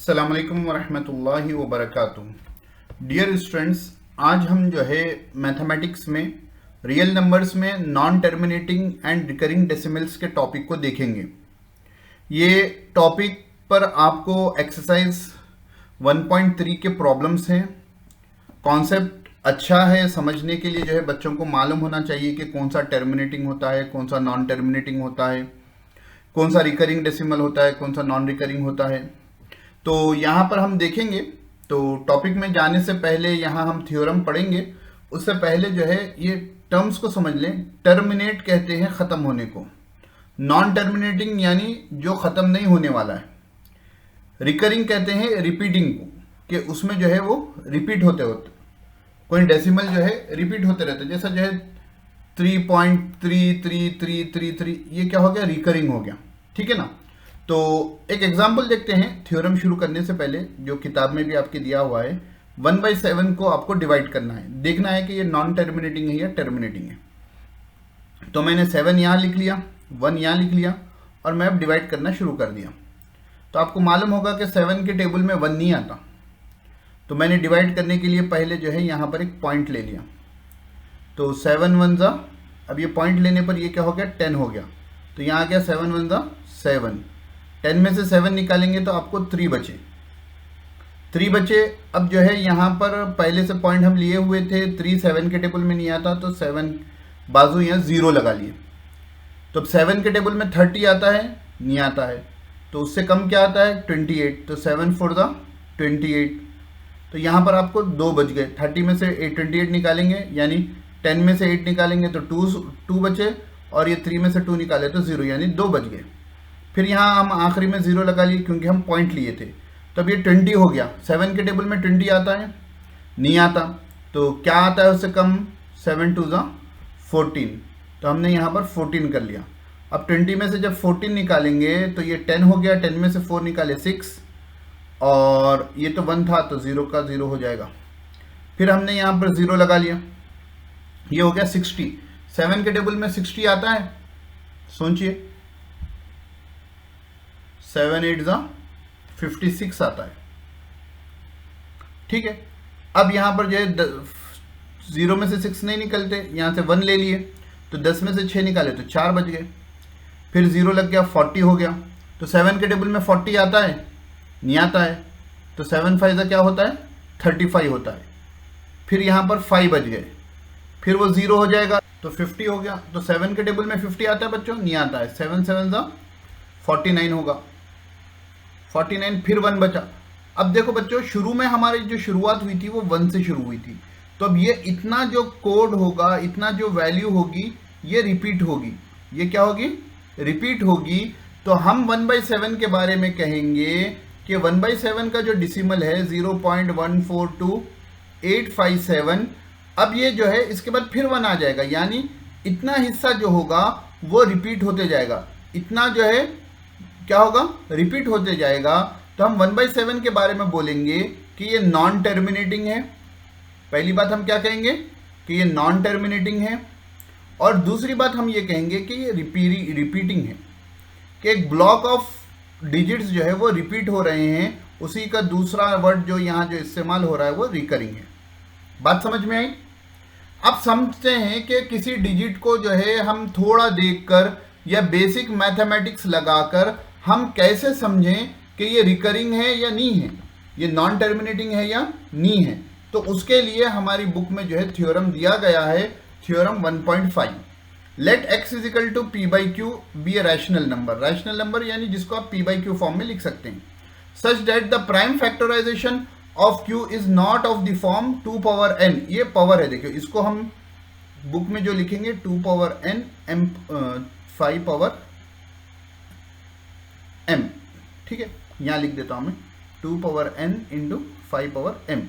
अस्सलाम वालेकुम वरहमतुल्लाहि वबरकातुहू। डियर स्टूडेंट्स, आज हम जो है मैथमेटिक्स में रियल नंबर्स में non terminating and recurring decimals के टॉपिक को देखेंगे। ये टॉपिक पर आपको एक्सरसाइज 1.3 के प्रॉब्लम्स हैं। कॉन्सेप्ट अच्छा है, समझने के लिए जो है बच्चों को मालूम होना चाहिए कि कौन सा टर्मिनेटिंग होता है, कौन सा नॉन टर्मिनेटिंग होता है, कौन सा रिकरिंग डेसिमल होता है, कौन सा नॉन रिकरिंग होता है। तो यहाँ पर हम देखेंगे। तो टॉपिक में जाने से पहले यहाँ हम थ्योरम पढ़ेंगे। उससे पहले जो है ये टर्म्स को समझ लें। टर्मिनेट कहते हैं ख़त्म होने को, नॉन टर्मिनेटिंग यानी जो ख़त्म नहीं होने वाला है। रिकरिंग कहते हैं रिपीटिंग को, कि उसमें जो है वो रिपीट होते होते कोई डेसिमल जो है रिपीट होते रहते, जैसा जो है 3.333333, ये क्या हो गया, रिकरिंग हो गया। ठीक है ना। तो एक एग्जाम्पल देखते हैं थ्योरम शुरू करने से पहले, जो किताब में भी आपके दिया हुआ है। 1/7 को आपको डिवाइड करना है, देखना है कि ये नॉन टर्मिनेटिंग है या टर्मिनेटिंग है। तो मैंने 7 यहाँ लिख लिया, 1 यहाँ लिख लिया और मैं अब डिवाइड करना शुरू कर दिया। तो आपको मालूम होगा कि 7 के टेबल में 1 नहीं आता। तो मैंने डिवाइड करने के लिए पहले जो है यहाँ पर एक पॉइंट ले लिया। तो 7 1 ज़ा, अब ये पॉइंट लेने पर ये क्या हो गया, 10 हो गया। तो यहाँ आ गया 7 1 ज़ा 7। 10 में से 7 निकालेंगे तो आपको 3 बचे। अब जो है यहाँ पर पहले से पॉइंट हम लिए हुए थे, 3 7 के टेबल में नहीं आता, तो 7 बाजू यहाँ 0 लगा लिए। तो अब 7 के टेबल में 30 आता है, नहीं आता है। तो उससे कम क्या आता है, 28। तो 7 4 ज़ा 28। तो यहाँ पर आपको 2 बच गए। 30 में से 28 निकालेंगे, यानी 10 में से 8 निकालेंगे तो 2 बचे, और ये 3 में से 2 निकाले तो 0, यानी 2 बच गए। फिर यहाँ हम आखिरी में 0 लगा लिए क्योंकि हम पॉइंट लिए थे। तो अब ये 20 हो गया। 7 के टेबल में 20 आता है, नहीं आता। तो क्या आता है उससे कम, 7 2 ज़ा 14। तो हमने यहाँ पर 14 कर लिया। अब 20 में से जब 14 निकालेंगे तो ये 10 हो गया। 10 में से 4 निकाले 6, और ये तो 1 था तो 0 का 0 हो जाएगा। फिर हमने यहाँ पर 0 लगा लिया, ये हो गया 60। 7 के टेबल में 60 आता है, सोचिए। 7 8 ज़ा 56 आता है। ठीक है। अब यहाँ पर जो है 0 में से 6 नहीं निकलते, यहाँ से 1 ले लिए, तो 10 में से 6 निकाले तो 4 बच गए। फिर 0 लग गया, 40 हो गया। तो 7 के टेबल में 40 आता है, नहीं आता है। तो 7 5 ज़ा क्या होता है, 35 होता है। फिर यहाँ पर 5 बच गए, फिर वो 0 हो जाएगा तो 50 हो गया। तो 7 के टेबल में 50 आता है बच्चों, नहीं आता है। 7 7 ज़ा 49 होगा, 49। फिर 1 बचा। अब देखो बच्चों, शुरू में हमारी जो शुरुआत हुई थी वो 1 से शुरू हुई थी। तो अब ये इतना जो कोड होगा, इतना जो वैल्यू होगी, ये रिपीट होगी। ये क्या होगी, रिपीट होगी। तो हम 1/7 के बारे में कहेंगे कि 1/7 का जो डिसिमल है 0.142857। अब ये जो है इसके बाद फिर 1 आ जाएगा, यानी इतना हिस्सा जो होगा वो रिपीट होते जाएगा। इतना जो है क्या होगा, रिपीट होते जाएगा। तो हम 1/7 के बारे में बोलेंगे कि ये नॉन टर्मिनेटिंग है। पहली बात हम क्या कहेंगे कि ये नॉन टर्मिनेटिंग है, और दूसरी बात हम ये कहेंगे कि ये रिपीटिंग है, कि एक ब्लॉक ऑफ डिजिट्स जो है वो रिपीट हो रहे हैं। उसी का दूसरा वर्ड जो यहाँ जो इस्तेमाल हो रहा है वो रिकरिंग है। बात समझ में आई। अब समझते हैं कि किसी डिजिट को जो है हम थोड़ा देखकर या बेसिक मैथमेटिक्स लगाकर हम कैसे समझें कि ये रिकरिंग है या नहीं है, ये नॉन टर्मिनेटिंग है या नहीं है। तो उसके लिए हमारी बुक में जो है थ्योरम दिया गया है, theorem 1.5। Let x is equal to p/q be a rational number. Rational number यानी जिसको आप p/q फॉर्म में लिख सकते हैं, such that the prime factorization of q is not of the form 2 power n। ये पावर है, देखिए इसको हम बुक में जो लिखेंगे 2 power n m 5 power m। ठीक है, यहां लिख देता हूं मैं 2 power n into 5 power m।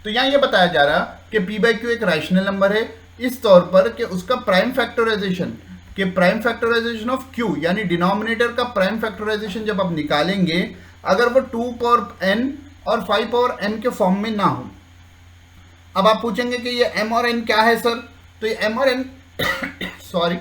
तो यहां ये बताया जा रहा कि p/q एक रैशनल नंबर है इस तौर पर कि उसका प्राइम फैक्टराइजेशन ऑफ q, यानी डिनोमिनेटर का प्राइम फैक्टराइजेशन जब आप निकालेंगे, अगर वो 2 पावर n और 5 पावर m के फॉर्म में ना हो। अब आप पूछेंगे कि ये m और n क्या है सर। तो ये m और n sorry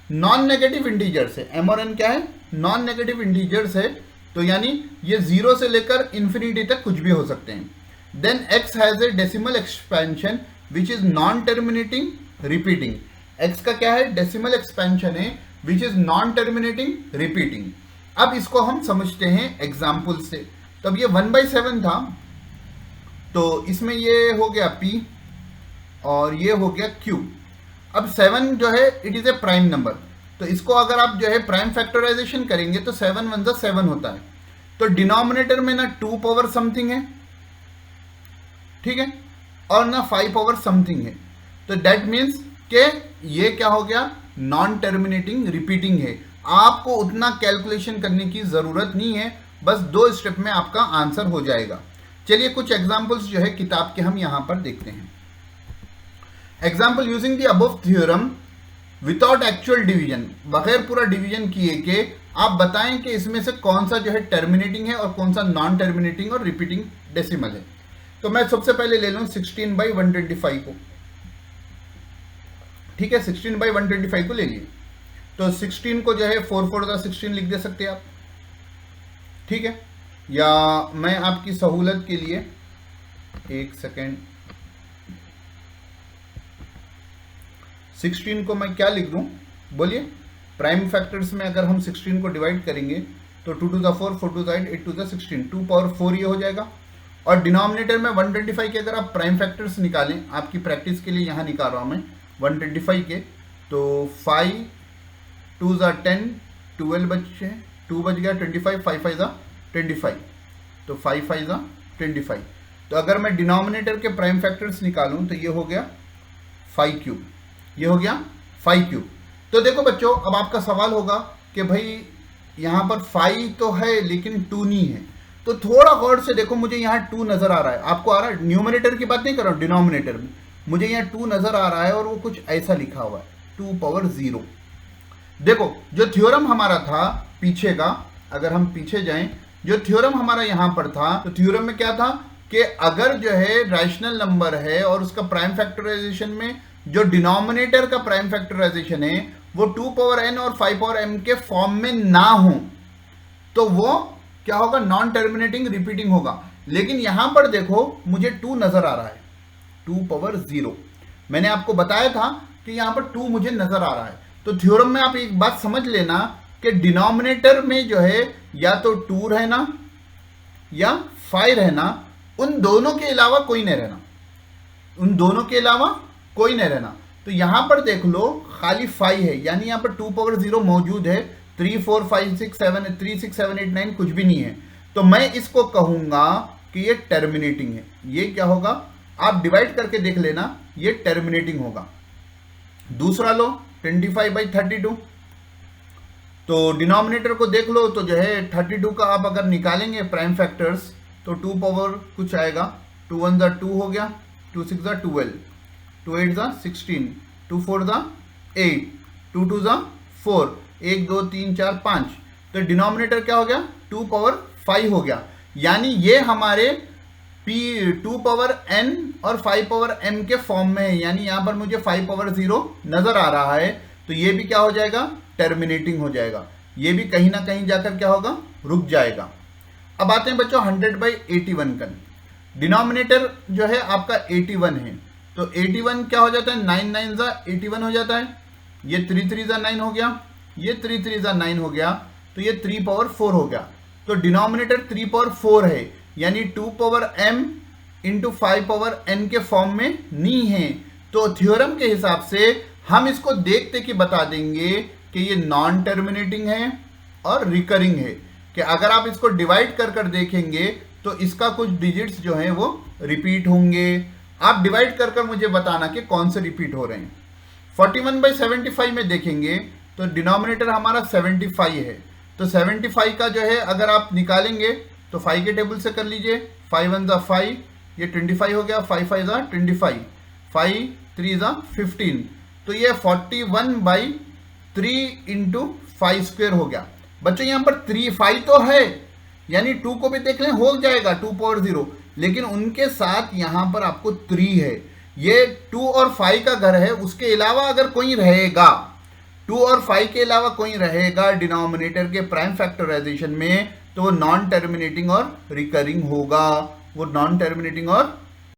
non negative integers है। m और n क्या है, नॉन नेगेटिव इंटीजर्स है। तो यानी ये 0 से लेकर इन्फिनिटी तक कुछ भी हो सकते हैं. Then x has a decimal expansion which is non terminating repeating. x का क्या है? डेसिमल एक्सपेंशन है which is non terminating repeating. अब इसको हम समझते हैं एग्जाम्पल से. तो अब ये 1/7 था, तो इसमें ये हो गया p और ये हो गया q. अब 7 जो है it is a prime number, तो इसको अगर आप जो है प्राइम फैक्टराइजेशन करेंगे तो 7 1 7 होता है. तो डिनोमिनेटर में ना 2 पावर समथिंग है, ठीक है, और ना 5 पावर समथिंग है. तो दैट मीन्स के ये क्या हो गया? नॉन टर्मिनेटिंग रिपीटिंग है. आपको उतना कैलकुलेशन करने की जरूरत नहीं है, बस 2 स्टेप में आपका आंसर हो जाएगा. चलिए कुछ एग्जांपल्स जो है किताब के हम यहां पर देखते हैं. Example using the above theorem without actual division, बगैर पूरा डिवीजन किए के आप बताएं कि इसमें से कौन सा जो है टर्मिनेटिंग है और कौन सा नॉन टर्मिनेटिंग और रिपीटिंग डेसिमल है. तो मैं सबसे पहले ले लूं 16/125 को, ठीक है, 16/125 को ले लिए. तो 16 को जो है 4 4 16 लिख दे सकते हैं आप, ठीक है, या मैं आपकी सहूलत के लिए एक सेकेंड 16 को मैं क्या लिख दूं? बोलिए. प्राइम फैक्टर्स में अगर हम 16 को डिवाइड करेंगे तो 2 to the 4, 4 to the 8, 8 to the 16, 2 power 4 ये हो जाएगा. और डिनोमिनेटर में 125 के अगर आप प्राइम फैक्टर्स निकालें, आपकी प्रैक्टिस के लिए यहाँ निकाल रहा हूँ मैं 125 के, तो 5 2 10 12 बचे, 2 बच गया 25, 5 5 25, तो 5 5 25. तो अगर मैं डिनोमिनेटर के प्राइम फैक्टर्स निकालूं तो ये हो गया 5 क्यूब, ये हो गया 5 क्यूब. तो देखो बच्चों, अब आपका सवाल होगा कि भाई यहाँ पर 5 तो है लेकिन 2 नहीं है. तो थोड़ा गौर से देखो, मुझे यहाँ 2 नजर आ रहा है. आपको आ रहा है? न्यूमरेटर की बात नहीं कर रहा हूँ, डिनोमिनेटर में मुझे यहाँ 2 नजर आ रहा है और वो कुछ ऐसा लिखा हुआ है 2 पावर 0. देखो जो थ्योरम हमारा था पीछे का, अगर हम पीछे जाएं, जो थ्योरम हमारा यहां पर था, तो थ्योरम में क्या था कि अगर जो है रैशनल नंबर है और उसका प्राइम फैक्टराइजेशन में जो डिनोमिनेटर का प्राइम फैक्टराइजेशन है वो 2 पावर n और 5 पावर m के फॉर्म में ना हो, तो वो क्या होगा? नॉन टर्मिनेटिंग रिपीटिंग होगा. लेकिन यहां पर देखो मुझे 2 नजर आ रहा है, 2 पावर 0. मैंने आपको बताया था कि यहां पर 2 मुझे नजर आ रहा है. तो थ्योरम में आप एक बात समझ लेना कि डिनोमिनेटर में जो है या तो 2 रहना या 5 रहना, उन दोनों के अलावा कोई नहीं रहना, उन दोनों के अलावा कोई नहीं रहना. तो यहां पर देख लो खाली 5 है, यानी यहां पर 2 पावर 0 मौजूद है. 3 4 5 6 7 3 6 7 8 9 कुछ भी नहीं है. तो मैं इसको कहूंगा कि ये टर्मिनेटिंग है. ये क्या होगा? आप डिवाइड करके देख लेना, ये टर्मिनेटिंग होगा. दूसरा लो 25/32, तो डिनोमिनेटर को देख लो, तो जो है 32 का आप अगर निकालेंगे प्राइम फैक्टर्स तो 2 पावर कुछ आएगा, 2 1 2 हो गया, 2 6 12, 2 8 16, 2 4 8, 2 2 4, 1 2 3 4 5. तो डिनोमिनेटर क्या हो गया? 2 पावर 5 हो गया. यानी ये हमारे P 2 पावर n और 5 पावर m के फॉर्म में है, यानी यहां पर मुझे 5 पावर 0 नजर आ रहा है. तो ये भी क्या हो जाएगा? टर्मिनेटिंग हो जाएगा. ये भी कहीं ना कहीं जाकर क्या होगा? रुक जाएगा. अब आते हैं बच्चों 100/81 का. डिनोमिनेटर जो है आपका 81 है, तो 81 क्या हो जाता है? 9 9 81 हो जाता है. ये 3 3 9 हो गया, ये 3 3 9 हो गया, तो ये 3 पावर 4 हो गया. तो डिनोमिनेटर 3 पावर 4 है, यानी 2 power m into 5 power n के फॉर्म में नहीं है. तो थ्योरम के हिसाब से हम इसको देखते कि बता देंगे कि ये नॉन टर्मिनेटिंग है और रिकरिंग है, कि अगर आप इसको डिवाइड कर कर देखेंगे तो इसका कुछ डिजिट्स जो हैं वो रिपीट होंगे. आप डिवाइड कर कर मुझे बताना कि कौन से रिपीट हो रहे हैं. 41/75 में देखेंगे तो डिनोमिनेटर हमारा 75 है, तो 75 का जो है अगर आप निकालेंगे तो 5 के टेबल से कर लीजिए. 5 1 5, ये 25 हो गया, 5 5 25, 5 3 15, तो ये 41/3 इंटू 5 स्क्वायर हो गया. बच्चों यहाँ पर 3 5 तो है, यानी 2 को भी देख लें हो जाएगा 2 पावर 0, लेकिन उनके साथ यहाँ पर आपको 3 है. ये 2 और 5 का घर है, उसके अलावा अगर कोई रहेगा, 2 और 5 के अलावा कोई रहेगा डिनोमिनेटर के प्राइम फैक्टराइजेशन में, तो वो नॉन टर्मिनेटिंग और रिकरिंग होगा, वो नॉन टर्मिनेटिंग और